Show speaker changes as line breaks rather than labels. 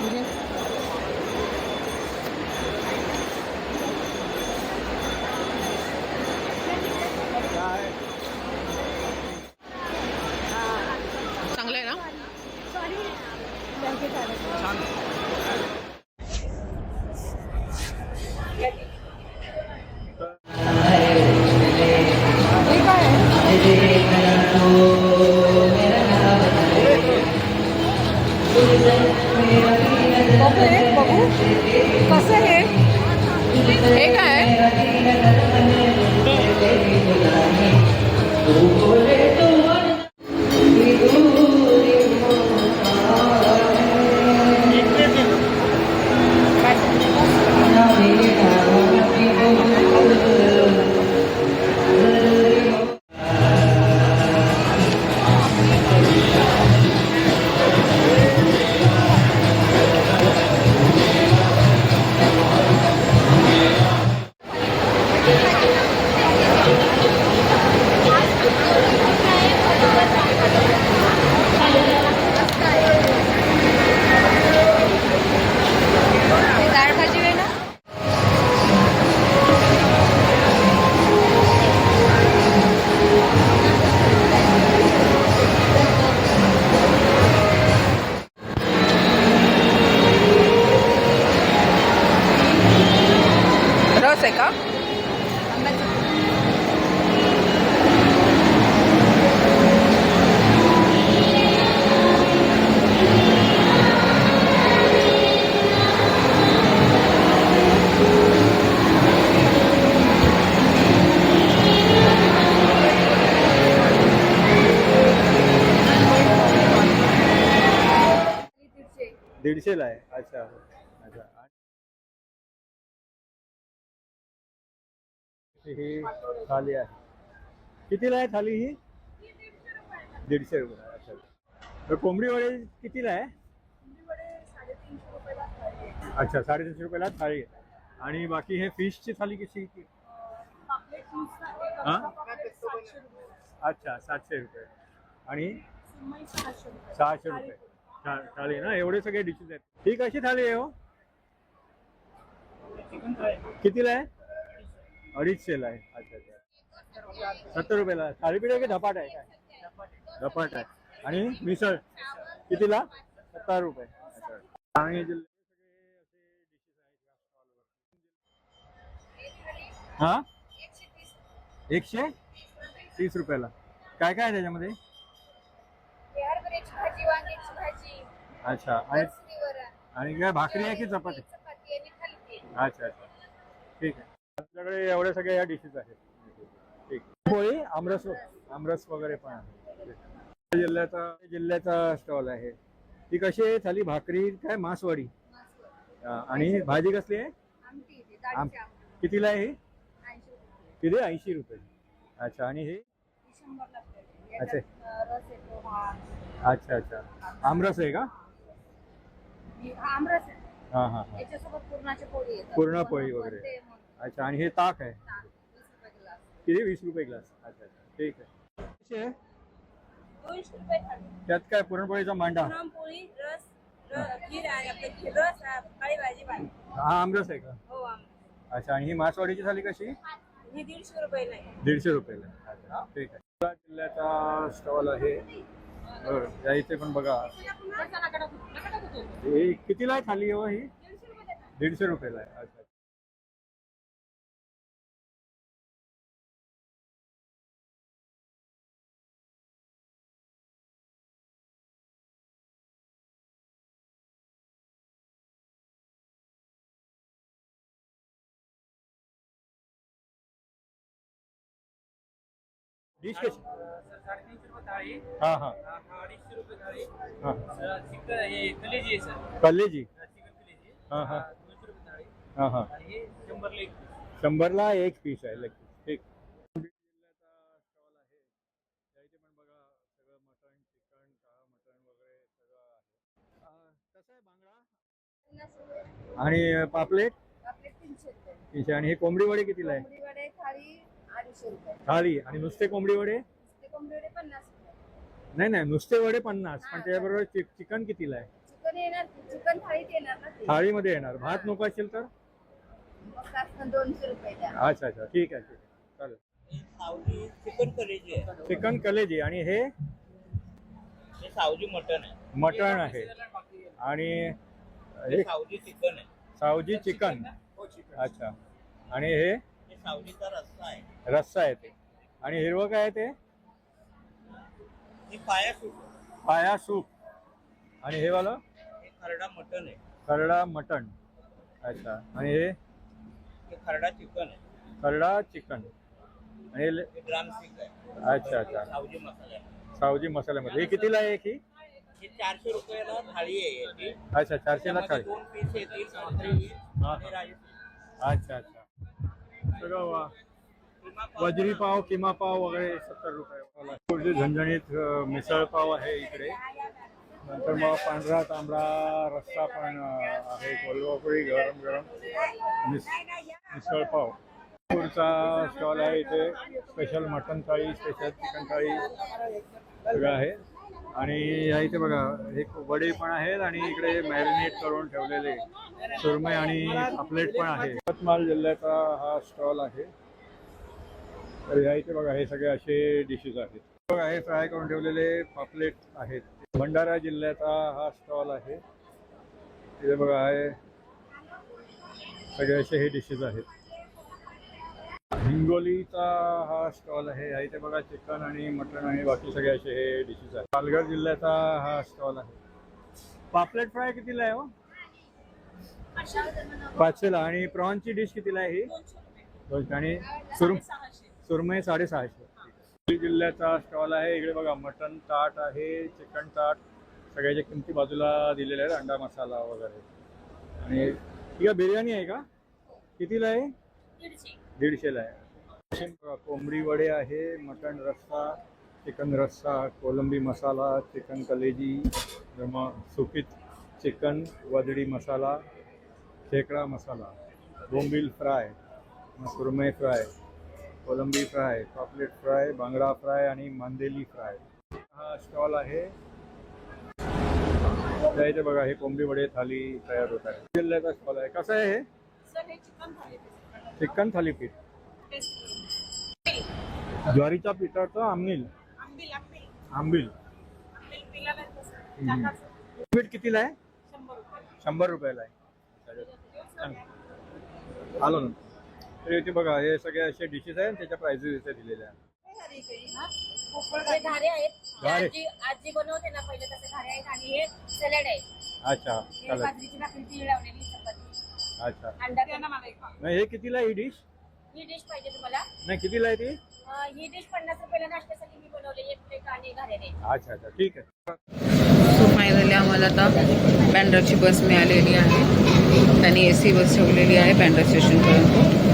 म्हणजे चांगलं आहे ना? छान. हे काय आहे? बघू कसं आहे हे काय डाळ भाजी आहे ना? रस आहे का?
दीडशेला आहे. अच्छा अच्छा. ही थाली आहे. कितीला आहे थाली ही? 150 रुपये. अच्छा. तर कोंबडी वडे कितीला आहे? अच्छा 350 रुपयाला थाळी आहे. आणि बाकी हे फिशची थाली कशी? हां अच्छा 700 रुपये. आणि 600 रुपये थाळी ना. एवढे सगळे डिशेस आहेत. ही कशी थाळी आहे हो? कितीला आहे? 250ला आहे. अच्छा अच्छा. 70 रुपयाला. थालीपीठ आहे की धपाट आहे काय? धपाट आहे. आणि मिसळ कितीला? 70 रुपये. अच्छा. ठाणे जिल्ह्यात हा 130 रुपयाला. काय काय आहे त्याच्यामध्ये?
भाजी, वांग्याची भाजी,
अच्छा. आणि काय भाकरी आहे की चपाती?
चपाती आणि थालीपीठ.
अच्छा अच्छा ठीक आहे. आपल्याकडे एवढ्या सगळ्या या डिशेस आहेत. ठीक. पोळी आमरस वगैरे पण आहे. जिल्ह्याचा स्टॉल आहे. ती कशी आहे थाली? भाकरी काय मासवडी आणि भाजी कसली आहे?
आमटी येते, डाळीची आमटी.
कितीला आहे ही?
80 रुपये.
किती? 80 रुपये. अच्छा. आणि हे?
100 लागते.
अच्छा
रस येतो हा.
अच्छा अच्छा. आमरस आहे का?
आमरस आहे.
हां हां हां.
याच्यासोबत पुरणाची पोळी येतात.
पुरणपोळी वगैरे. अच्छा. आणि हे ताक आहे?
20 रुपये ग्लास.
किती? 20 रुपये ग्लास. अच्छा अच्छा ठीक आहे. कशी आहे?
200 रुपये थाली.
त्यात काय? पुरणपोळीचा मांडा?
पुरणपोळी, रस, खीर आहे आपलं. रस, काळी भाजी, भाजी.
हा आमरस आहे का?
हो आमरस.
अच्छा. आणि ही मासवाडीची थाली कशी?
ही 150 रुपये नाही.
150 रुपयाला. अच्छा ठीक आहे. जिल्ह्याचा स्टॉल आहे. या इथे पण बघा. हे कितीला आहे थाली हो ही? 150 रुपयाला आहे. अच्छा. डिश कशी?
350 रुपये थाळी.
हां हां
250 रुपये थाळी.
हां.
चिकन हे कलेजी आहे सर.
कल्लेजी.
चिकन कलेजी.
हां हां
200 रुपये थाळी.
हां हां.
आणि हे 100 ला एक पीस.
100ला एक पीस आहे. Leg piece. ठीक. जिल्ह्याचा स्टॉल आहे. त्या इथे पण बघा सगळं मटण, चिकन, मटण वगैरे सगळं आहे. कसं आहे बांगडा? आणि पापलेट?
आपले 300 रुपये.
300. आणि हे कोंबडी वडे कितीला आहे?
कोंबडी वडे थाळी 250 रुपये.
थाली. आणि नुसते कोंबडी वडे?
नुसते कोंबडी वडे 50 रुपये.
नाही नाही नुसते वडे 50. पण त्याच्याबरोबर चिकन कितीला आहे?
चिकन चिकन येणार चिकन थाळीत येणार ना ते.
थाळीमध्ये येणार. भात नको असेल तर
मग जास्त 200 रुपये द्या.
अच्छा अच्छा ठीक आहे चालेल.
सावजी चिकन कलेजी आहे.
चिकन कलेजी आणि हे
हे सावजी मटन आहे.
मटण आहे आणि
हे
हे
सावजी चिकन आहे.
सावजी चिकन. अच्छा आणि हे
हे सावजीचा रस्सा आहे.
रस्सा आहे ते आणि हिरवं काय आहे ते
हे पाया सूप आहे.
पाया सूप आणि हे वालं
हे खरडा मटन आहे.
खरडा मटण. अच्छा आणि हे
हे खरडा चिकन आहे.
खरडा चिकन आणि हे
हे ड्रम स्टिक आहे.
अच्छा अच्छा
सावजी मसाला आहे.
सावजी मसाल्यामध्ये हे कितीला आहे की
हे 400 रुपयाला थाळी आहे याची.
अच्छा 400ला थाळी.
2 पीस येतील भाकरी येईल
हा.
आणि राईस.
अच्छा अच्छा सगळं वजरी पाव किमा पाव वगैरे 70 रुपये. थोडी झणझणीत मिसळ पाव आहे इकडे. नंतर मग पांढरा तांबडा रस्सा पण आहे. कोल्हापुरी गरम गरम मिसळ पाव. पुढचा स्टॉल आहे इथे. स्पेशल मटन थाळी स्पेशल चिकन थाळी सगळं आहे. आणि या इथे बघा हे वडे पण आहेत आणि इकडे मॅरिनेट करून ठेवलेले सुरमई आणि पापलेट पण आहे. यवतमाळ जिल्ह्याचा हा स्टॉल आहे. तर या इथे बघा हे सगळे असे डिशेस आहेत. बघा हे फ्राय करून ठेवलेले पापलेट आहेत. भंडारा जिल्ह्याचा हा स्टॉल आहे. इथे बघा हे सगळे असे हे डिशेस आहेत. हिंगोलीचा हा स्टॉल आहे. या इथे बघा चिकन आणि मटण आणि बाकी सगळे असे हे डिशेस आहेत. पालघर जिल्ह्याचा हा स्टॉल आहे. पापलेट फ्राय कितीला आहे हो? 500ला. आणि प्रॉन्सची डिश कितीला आहे ही? 200. आणि सुरमई 650. जिल्ह्याचा स्टॉल आहे. इकडे बघा मटन ताट आहे चिकन ताट सगळ्याच्या किमती बाजूला दिलेल्या आहेत. अंडा मसाला वगैरे. आणि ही का बिर्याणी आहे का? कितीला आहे? 150ला आहे. कोंबडी वडे आहे. मटन रस्सा चिकन रस्सा कोलंबी मसाला चिकन कलेजी सुकीत चिकन वदडी मसाला खेकडा मसाला बोंबील फ्राय सुरमई फ्राय कोलंबी फ्राय पापलेट फ्राय बांगडा फ्राय आणि मांदेली फ्राय. हा स्टॉल आहे. त्या इथे बघा हे कोंबडी वडे थाली तयार होत आहे. जिल्ह्याचा स्टॉल आहे. कसं आहे हे? चिकन थालीपीठ. ज्वारीच्या पिठाचं आंबील. पीठ कितीला आहे? 100 रुपयाला आहे. आलो ना. तर इथे बघा हे सगळे असे डिशेस आहेत. त्याच्या प्राइसेस इथे दिलेल्या आहेत.
घारे आहेत.
घारे.
आजी बनवते ना पहिले तसे घारे आहेत आणि हे सॅलड आहे.
अच्छा
हे
चालेल.
बाजरीची भाकरी तीळ लावलेली चपाती
अच्छा
अंडा द्या ना मला एक.
नाही हे कितीला आहे ही डिश?
ही डिश पाहिजे तुम्हाला?
नाही कितीला आहे ती?
ही डिश 50 रुपयाला नाश्त्यासाठी मी बनवली. एक प्लेट आणि घारे दे.
अच्छा अच्छा ठीक आहे.
सो फायनली आम्हाला आता बँड्राची बस मिळालेली आहे. त्यांनी AC बस ठेवलेली आहे बँड्रा स्टेशनपर्यंत.